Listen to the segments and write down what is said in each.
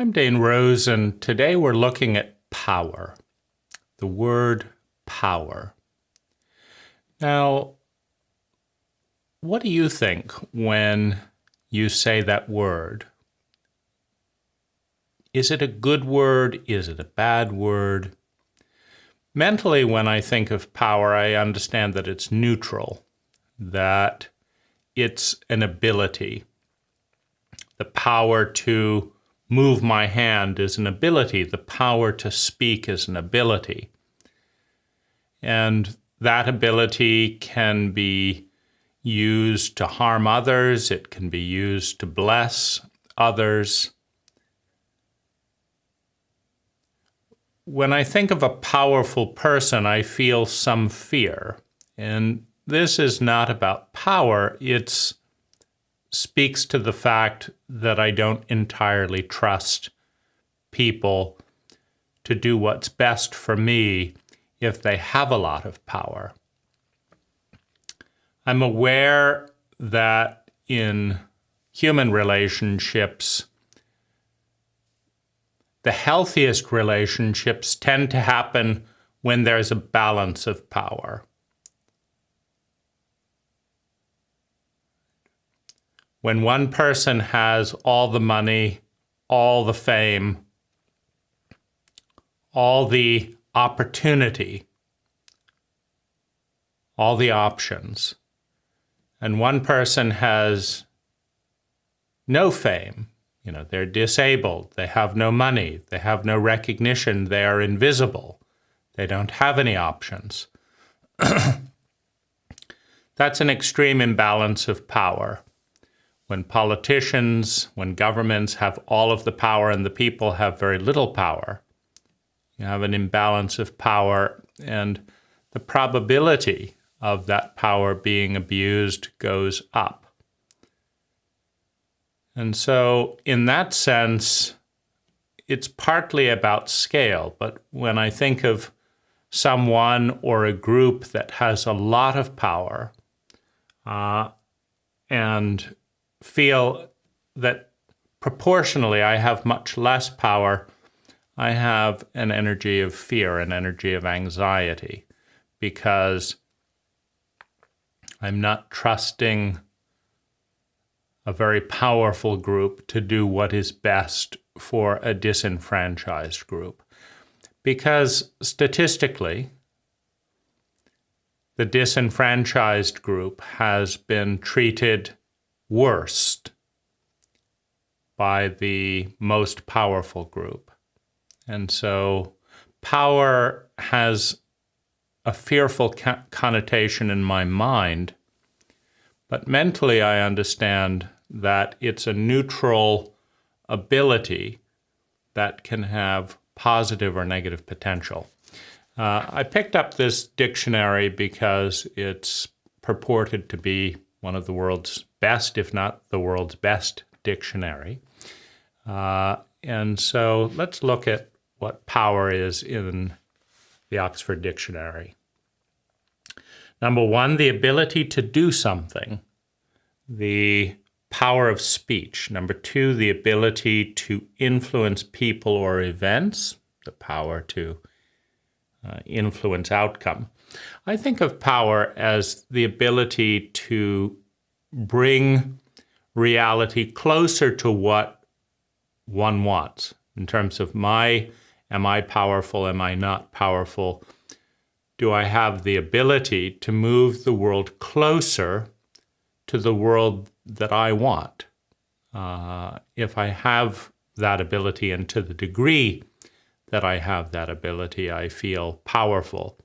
I'm Dane Rose, and today we're looking at power, the word power. Now, what do you think when you say that word? Is it a good word? Is it a bad word? Mentally, when I think of power, I understand that it's neutral, that it's an ability. The power to move my hand is an ability. The power to speak is an ability. And that ability can be used to harm others. It can be used to bless others. When I think of a powerful person, I feel some fear. And this is not about power. It speaks to the fact that I don't entirely trust people to do what's best for me if they have a lot of power. I'm aware that in human relationships, the healthiest relationships tend to happen when there's a balance of power. When one person has all the money, all the fame, all the opportunity, all the options, and one person has no fame, they're disabled, they have no money, they have no recognition, they are invisible, they don't have any options. That's an extreme imbalance of power. When politicians, when governments have all of the power and the people have very little power, you have an imbalance of power, and the probability of that power being abused goes up. And so in that sense, it's partly about scale. But when I think of someone or a group that has a lot of power and feel that proportionally I have much less power, I have an energy of fear, an energy of anxiety, because I'm not trusting a very powerful group to do what is best for a disenfranchised group. Because statistically, the disenfranchised group has been treated worst by the most powerful group. And so power has a fearful connotation in my mind, but mentally I understand that it's a neutral ability that can have positive or negative potential. I picked up this dictionary because it's purported to be one of the world's best, if not the world's best dictionary. And so let's look at what power is in the Oxford Dictionary. Number one, the ability to do something, the power of speech. Number two, the ability to influence people or events, the power to influence outcome. I think of power as the ability to bring reality closer to what one wants in terms of am I powerful, am I not powerful? Do I have the ability to move the world closer to the world that I want? If I have that ability, and to the degree that I have that ability, I feel powerful.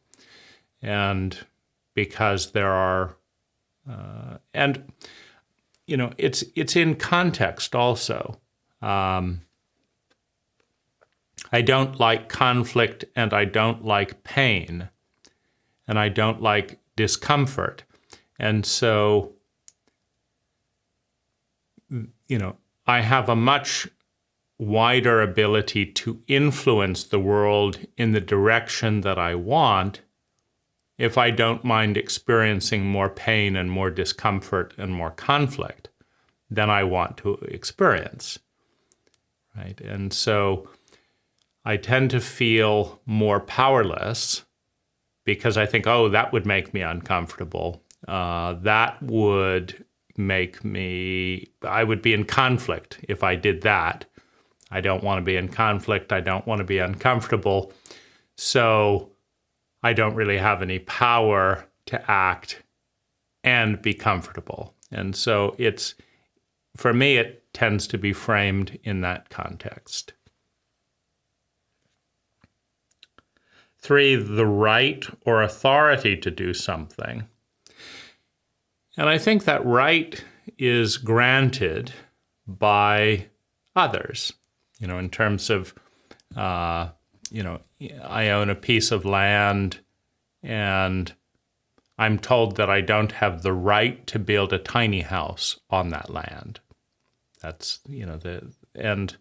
And because there are, it's in context also. I don't like conflict, and I don't like pain, and I don't like discomfort. And so, I have a much wider ability to influence the world in the direction that I want if I don't mind experiencing more pain and more discomfort and more conflict than I want to experience, right? And so I tend to feel more powerless because I think, oh, that would make me uncomfortable. That would make me, I would be in conflict if I did that. I don't want to be in conflict. I don't want to be uncomfortable. So I don't really have any power to act and be comfortable. And so for me, it tends to be framed in that context. 3, the right or authority to do something. And I think that right is granted by others, in terms of, I own a piece of land and I'm told that I don't have the right to build a tiny house on that land. That's, and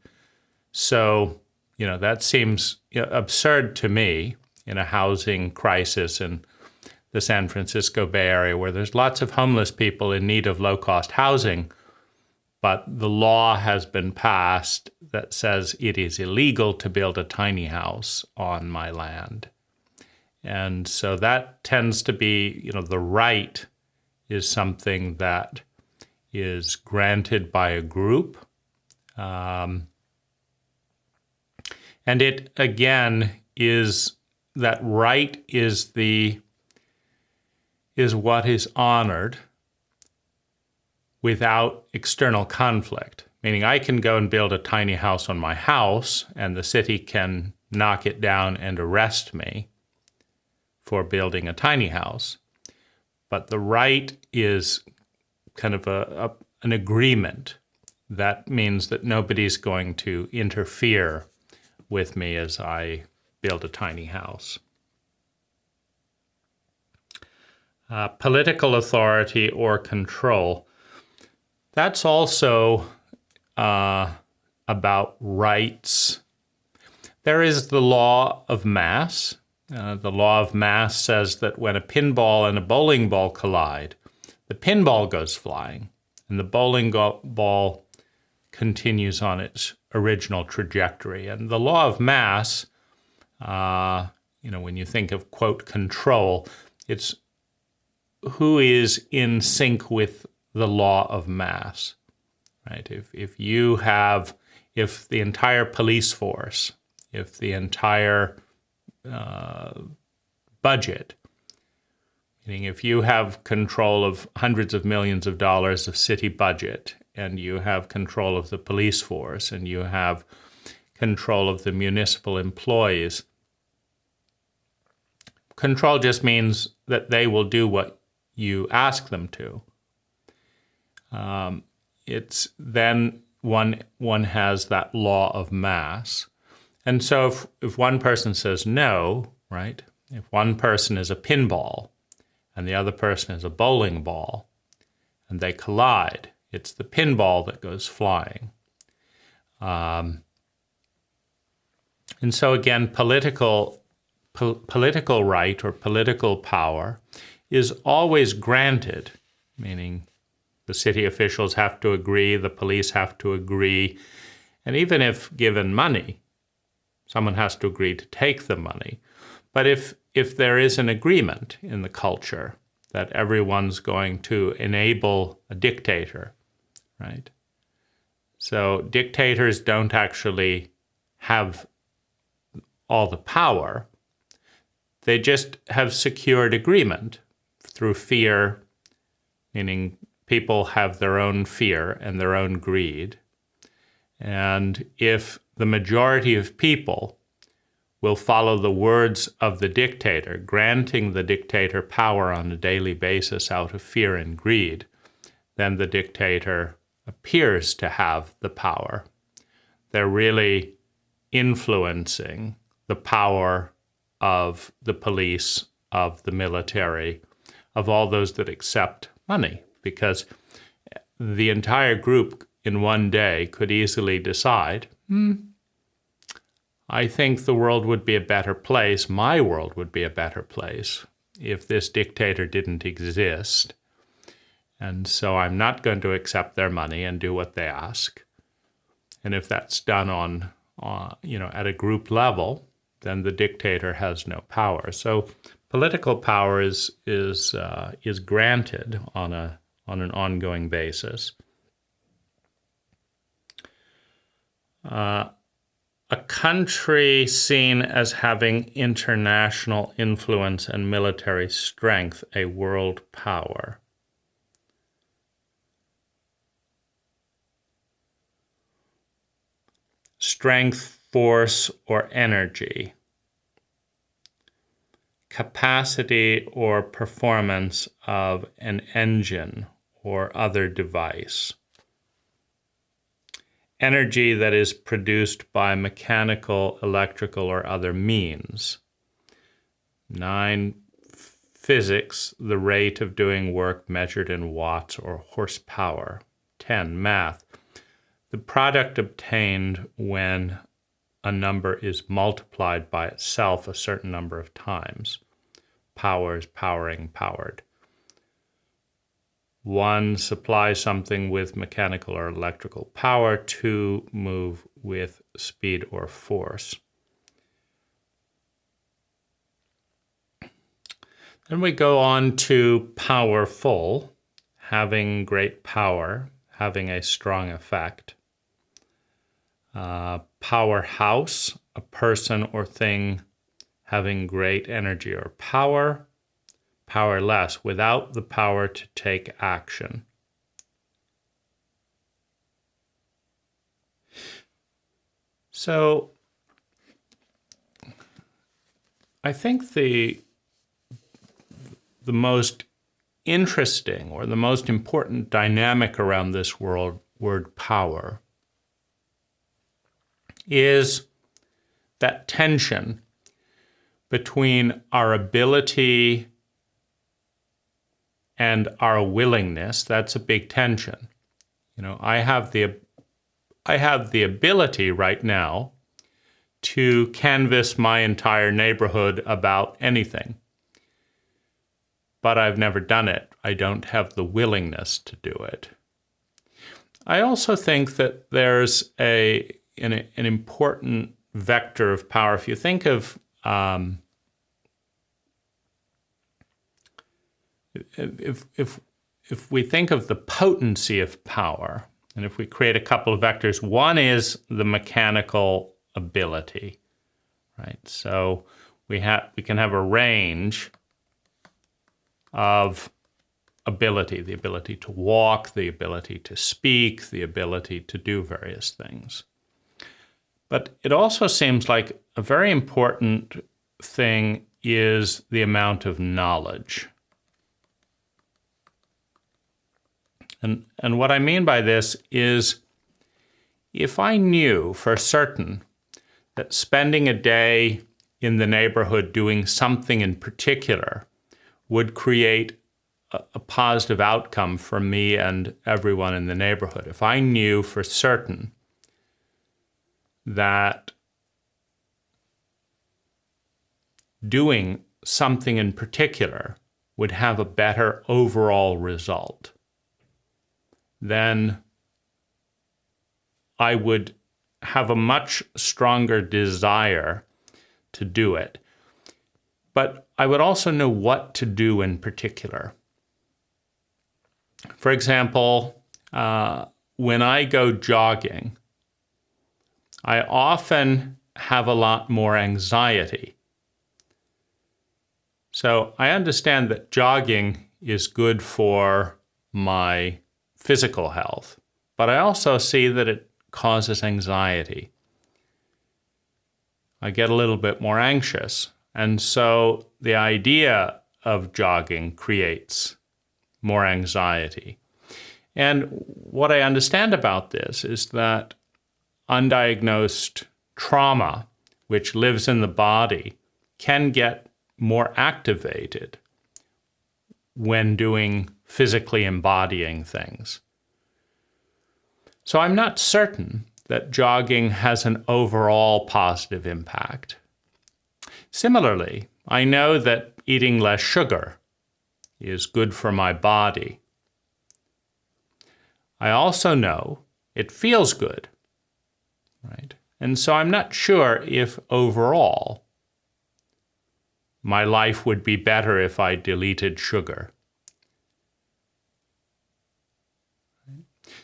so, that seems absurd to me in a housing crisis in the San Francisco Bay Area where there's lots of homeless people in need of low-cost housing, but the law has been passed that says it is illegal to build a tiny house on my land. And so that tends to be, the right is something that is granted by a group. And it, again, is that right is what is honored without external conflict. Meaning I can go and build a tiny house on my house and the city can knock it down and arrest me for building a tiny house. But the right is kind of an agreement. That means that nobody's going to interfere with me as I build a tiny house. Political authority or control. That's also about rights. There is the law of mass. The law of mass says that when a pinball and a bowling ball collide, the pinball goes flying and the bowling ball continues on its original trajectory. And the law of mass, when you think of, quote, control, it's who is in sync with the law of mass, right? If the entire police force, if the entire budget, meaning if you have control of hundreds of millions of dollars of city budget, and you have control of the police force, and you have control of the municipal employees, control just means that they will do what you ask them to. It's then one has that law of mass. And so if one person says no, right? If one person is a pinball and the other person is a bowling ball and they collide, it's the pinball that goes flying. And so again, political right or political power is always granted, meaning the city officials have to agree, the police have to agree, and even if given money, someone has to agree to take the money. But if there is an agreement in the culture that everyone's going to enable a dictator, right? So dictators don't actually have all the power. They just have secured agreement through fear, meaning people have their own fear and their own greed. And if the majority of people will follow the words of the dictator, granting the dictator power on a daily basis out of fear and greed, then the dictator appears to have the power. They're really influencing the power of the police, of the military, of all those that accept money, because the entire group in one day could easily decide, I think the world would be a better place, my world would be a better place if this dictator didn't exist. And so I'm not going to accept their money and do what they ask. And if that's done at a group level, then the dictator has no power. So political power is granted on an ongoing basis. A country seen as having international influence and military strength, a world power. Strength, force, or energy. Capacity or performance of an engine or other device. Energy that is produced by mechanical, electrical, or other means. 9, physics, the rate of doing work measured in watts or horsepower. 10, math, the product obtained when a number is multiplied by itself a certain number of times. Powers, powering, powered. 1, supply something with mechanical or electrical power. 2, move with speed or force. Then we go on to powerful, having great power, having a strong effect. Powerhouse, a person or thing having great energy or power. Powerless, without the power to take action. So I think the most interesting or the most important dynamic around this word power is that tension between our ability and our willingness. That's a big tension. I have the ability right now to canvass my entire neighborhood about anything, but I've never done it. I don't have the willingness to do it. I also think that there's an important vector of power. If you think of if we think of the potency of power, and if we create a couple of vectors, one is the mechanical ability, right? So we can have a range of ability, the ability to walk, the ability to speak, the ability to do various things. But it also seems like a very important thing is the amount of knowledge. And what I mean by this is, if I knew for certain that spending a day in the neighborhood doing something in particular would create a positive outcome for me and everyone in the neighborhood, if I knew for certain that doing something in particular would have a better overall result, then I would have a much stronger desire to do it. But I would also know what to do in particular. For example, when I go jogging, I often have a lot more anxiety. So I understand that jogging is good for my physical health, but I also see that it causes anxiety. I get a little bit more anxious, and so the idea of jogging creates more anxiety. And what I understand about this is that undiagnosed trauma, which lives in the body, can get more activated when doing physically embodying things. So I'm not certain that jogging has an overall positive impact. Similarly, I know that eating less sugar is good for my body. I also know it feels good right? And so I'm not sure if overall my life would be better if I deleted sugar.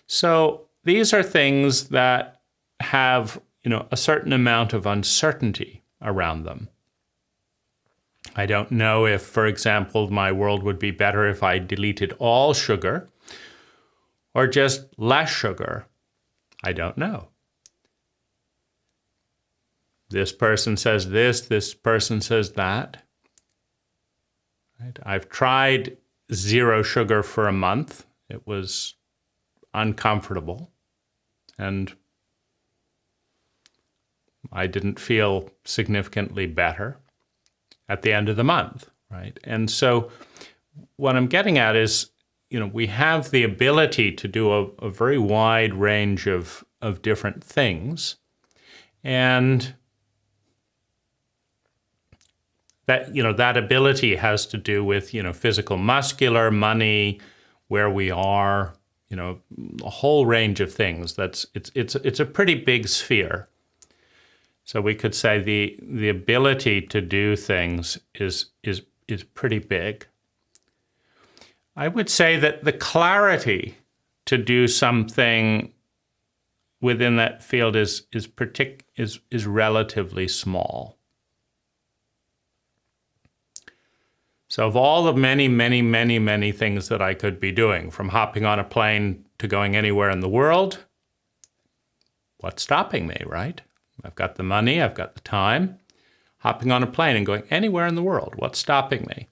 So these are things that have, a certain amount of uncertainty around them. I don't know if, for example, my world would be better if I deleted all sugar or just less sugar. I don't know. This person says this person says that. Right? I've tried 0 sugar for a month. It was uncomfortable, and I didn't feel significantly better at the end of the month, right? And so what I'm getting at is, we have the ability to do a very wide range of different things, and that, that ability has to do with, physical, muscular, money, where we are, a whole range of things. It's a pretty big sphere. So we could say the ability to do things is pretty big. I would say that the clarity to do something within that field is relatively small. So of all the many, many, many, many things that I could be doing, from hopping on a plane to going anywhere in the world, what's stopping me, right? I've got the money, I've got the time. Hopping on a plane and going anywhere in the world, what's stopping me?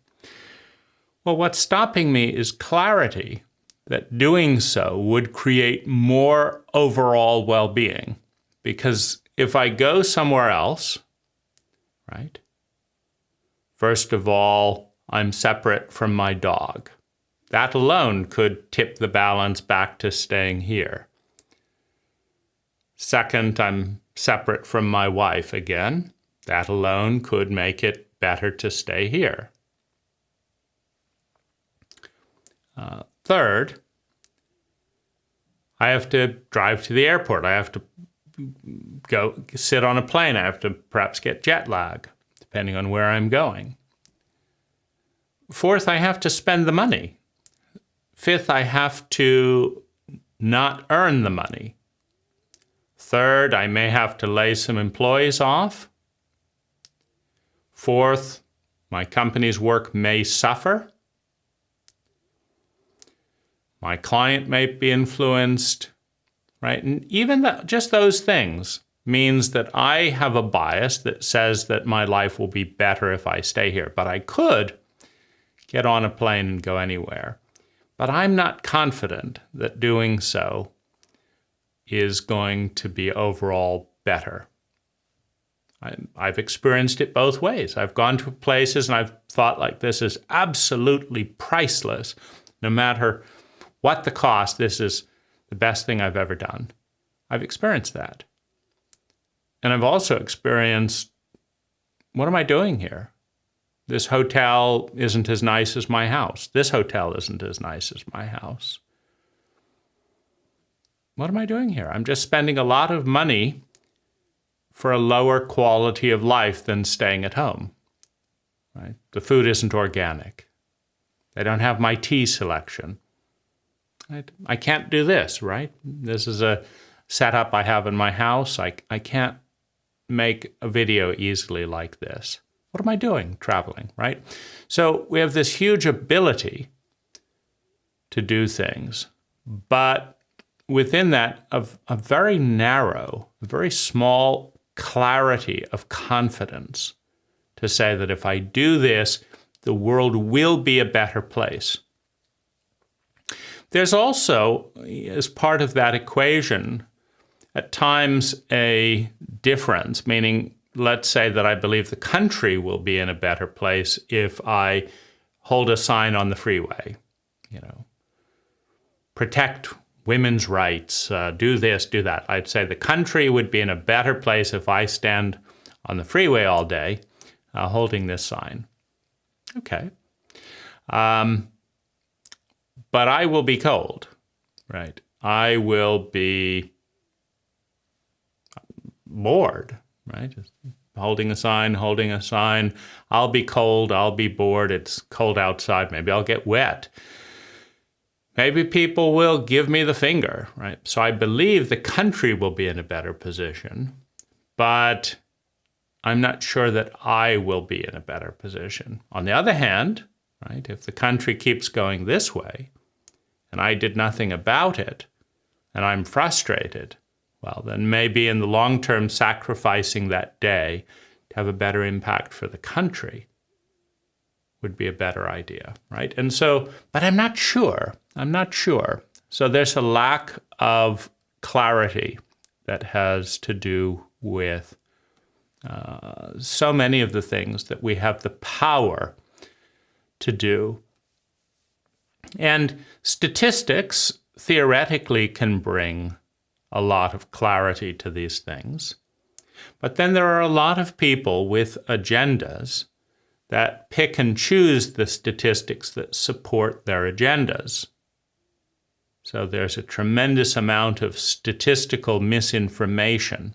Well, what's stopping me is clarity that doing so would create more overall well-being. Because if I go somewhere else, right? First of all, I'm separate from my dog. That alone could tip the balance back to staying here. Second, I'm separate from my wife again. That alone could make it better to stay here. Third, I have to drive to the airport. I have to go sit on a plane. I have to perhaps get jet lag, depending on where I'm going. Fourth, I have to spend the money. Fifth, I have to not earn the money. Third, I may have to lay some employees off. Fourth, my company's work may suffer. My client may be influenced, right? And even just those things means that I have a bias that says that my life will be better if I stay here. But I could get on a plane and go anywhere. But I'm not confident that doing so is going to be overall better. I've experienced it both ways. I've gone to places and I've thought, like, this is absolutely priceless. No matter what the cost, this is the best thing I've ever done. I've experienced that. And I've also experienced, what am I doing here? This hotel isn't as nice as my house. This hotel isn't as nice as my house. What am I doing here? I'm just spending a lot of money for a lower quality of life than staying at home. Right? The food isn't organic. They don't have my tea selection. I can't do this, right? This is a setup I have in my house. I can't make a video easily like this. What am I doing traveling, right? So we have this huge ability to do things, but within that, a very narrow, a very small clarity of confidence to say that if I do this, the world will be a better place. There's also, as part of that equation, at times a difference, meaning let's say that I believe the country will be in a better place if I hold a sign on the freeway, protect women's rights, do this, do that. I'd say the country would be in a better place if I stand on the freeway all day holding this sign. Okay. But I will be cold, right? I will be bored, right? Just holding a sign. I'll be cold, I'll be bored, it's cold outside, maybe I'll get wet. Maybe people will give me the finger, right? So I believe the country will be in a better position, but I'm not sure that I will be in a better position. On the other hand, right, if the country keeps going this way and I did nothing about it and I'm frustrated, well, then maybe in the long term, sacrificing that day to have a better impact for the country would be a better idea, right? And so, but I'm not sure. So there's a lack of clarity that has to do with so many of the things that we have the power to do. And statistics theoretically can bring a lot of clarity to these things. But then there are a lot of people with agendas that pick and choose the statistics that support their agendas. So there's a tremendous amount of statistical misinformation.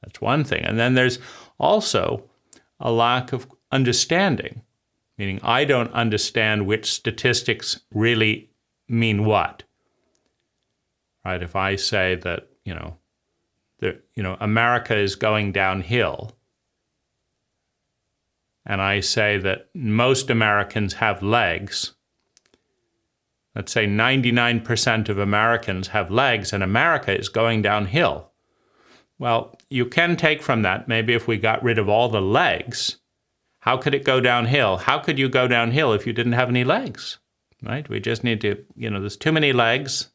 That's one thing. And then there's also a lack of understanding, meaning I don't understand which statistics really mean what. Right? If I say that, America is going downhill, and I say that most Americans have legs, let's say 99% of Americans have legs and America is going downhill. Well, you can take from that, maybe if we got rid of all the legs, how could it go downhill? How could you go downhill if you didn't have any legs, right? We just need to, there's too many legs.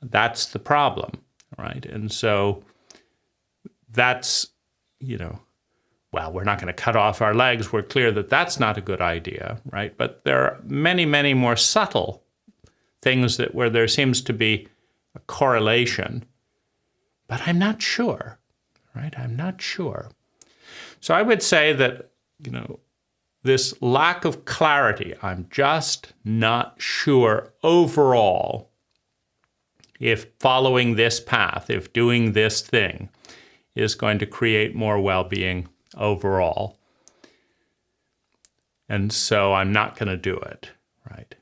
That's the problem, right? And so that's, well, we're not going to cut off our legs. We're clear that that's not a good idea, right? But there are many, many more subtle things where there seems to be a correlation, but I'm not sure, right? I'm not sure. So I would say that, this lack of clarity, I'm just not sure overall if following this path, if doing this thing is going to create more well-being overall. And so I'm not going to do it, right?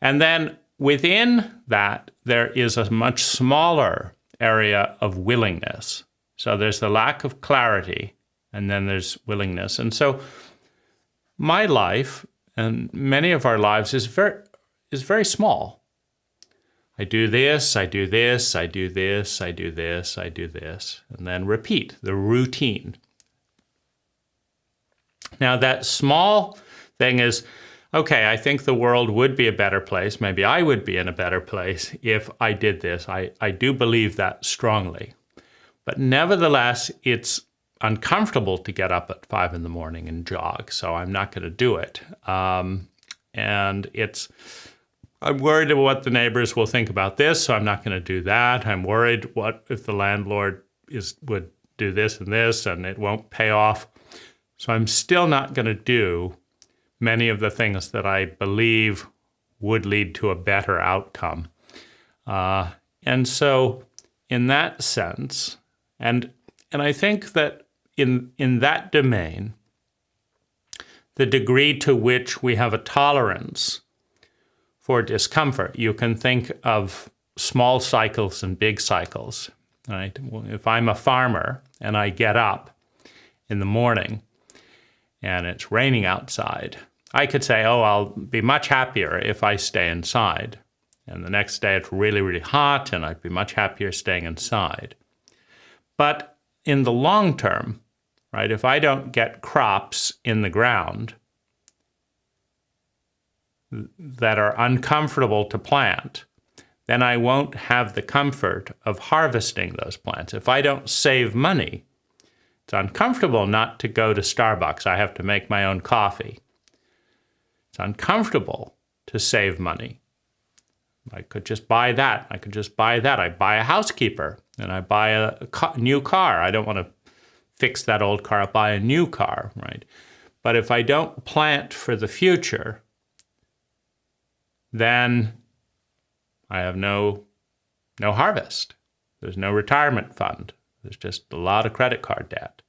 And then within that, there is a much smaller area of willingness. So there's the lack of clarity, and then there's willingness. And so my life, and many of our lives, is very small. I do this, I do this, I do this, I do this, I do this, and then repeat the routine. Now that small thing is, okay, I think the world would be a better place. Maybe I would be in a better place if I did this. I do believe that strongly. But nevertheless, it's uncomfortable to get up at 5 a.m. and jog, so I'm not going to do it. And I'm worried about what the neighbors will think about this, so I'm not going to do that. I'm worried what if the landlord would do this and it won't pay off. So I'm still not going to do many of the things that I believe would lead to a better outcome. And so in that sense, and I think that in that domain, the degree to which we have a tolerance for discomfort, you can think of small cycles and big cycles, right? If I'm a farmer and I get up in the morning and it's raining outside, I could say, oh, I'll be much happier if I stay inside. And the next day it's really, really hot and I'd be much happier staying inside. But in the long term, right, if I don't get crops in the ground that are uncomfortable to plant, then I won't have the comfort of harvesting those plants. If I don't save money, it's uncomfortable not to go to Starbucks. I have to make my own coffee. It's uncomfortable to save money. I could just buy that. I buy a housekeeper and I buy a new car. I don't want to fix that old car. I buy a new car, right? But if I don't plant for the future, then I have no harvest. There's no retirement fund. There's just a lot of credit card debt.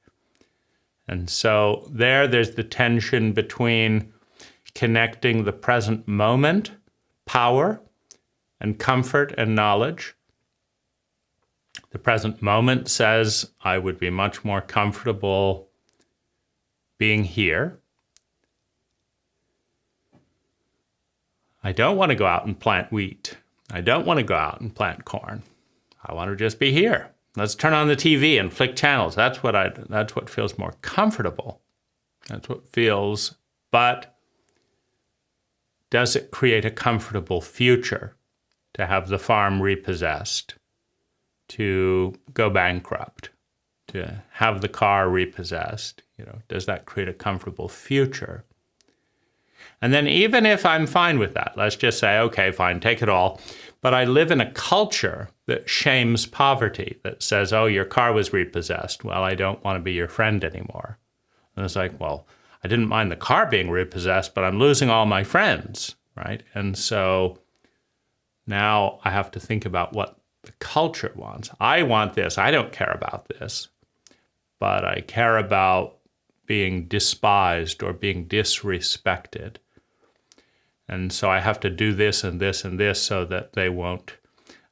And so there's the tension between connecting the present moment, power, and comfort and knowledge. The present moment says, I would be much more comfortable being here. I don't want to go out and plant wheat. I don't want to go out and plant corn. I want to just be here. Let's turn on the TV and flick channels. That's what feels more comfortable. That's what feels, but does it create a comfortable future to have the farm repossessed, to go bankrupt, to have the car repossessed? Does that create a comfortable future? And then even if I'm fine with that, let's just say, okay, fine, take it all. But I live in a culture that shames poverty, that says, oh, your car was repossessed. Well, I don't want to be your friend anymore. And it's like, well, I didn't mind the car being repossessed, but I'm losing all my friends, right? And so now I have to think about what the culture wants. I want this. I don't care about this, but I care about being despised or being disrespected. And so I have to do this and this and this so that they won't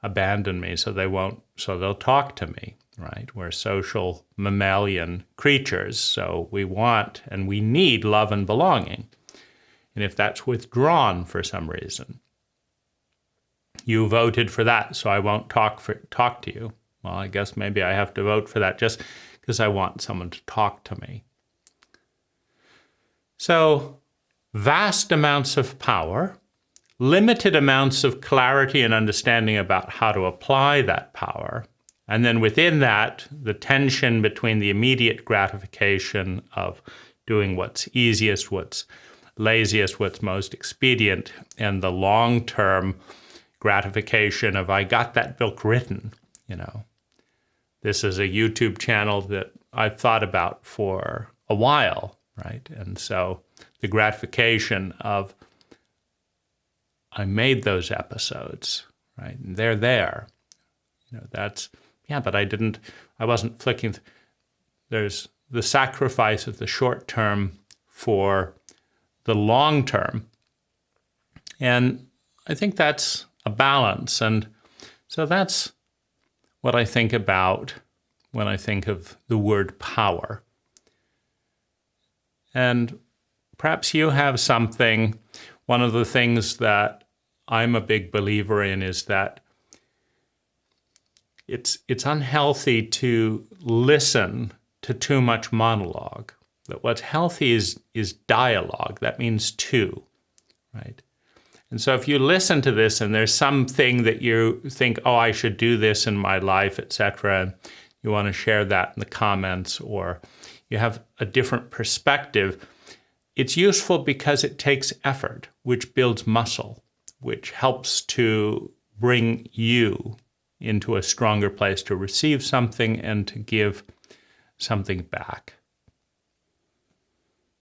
abandon me, so they'll talk to me, right? We're social mammalian creatures, so we want and we need love and belonging. And if that's withdrawn for some reason, you voted for that, so I won't talk to you. Well, I guess maybe I have to vote for that just because I want someone to talk to me. So, vast amounts of power, limited amounts of clarity and understanding about how to apply that power. And then within that, the tension between the immediate gratification of doing what's easiest, what's laziest, what's most expedient, and the long-term gratification of, I got that book written, This is a YouTube channel that I've thought about for a while, right? And so the gratification of, I made those episodes, right? And they're there. But I wasn't flicking. There's the sacrifice of the short term for the long term. And I think that's a balance. And so that's what I think about when I think of the word power. And perhaps you have something. One of the things that I'm a big believer in is that it's unhealthy to listen to too much monologue. That what's healthy is dialogue. That means two, right? And so if you listen to this and there's something that you think, oh, I should do this in my life, etc., and you want to share that in the comments, or you have a different perspective, it's useful because it takes effort, which builds muscle, which helps to bring you into a stronger place to receive something and to give something back.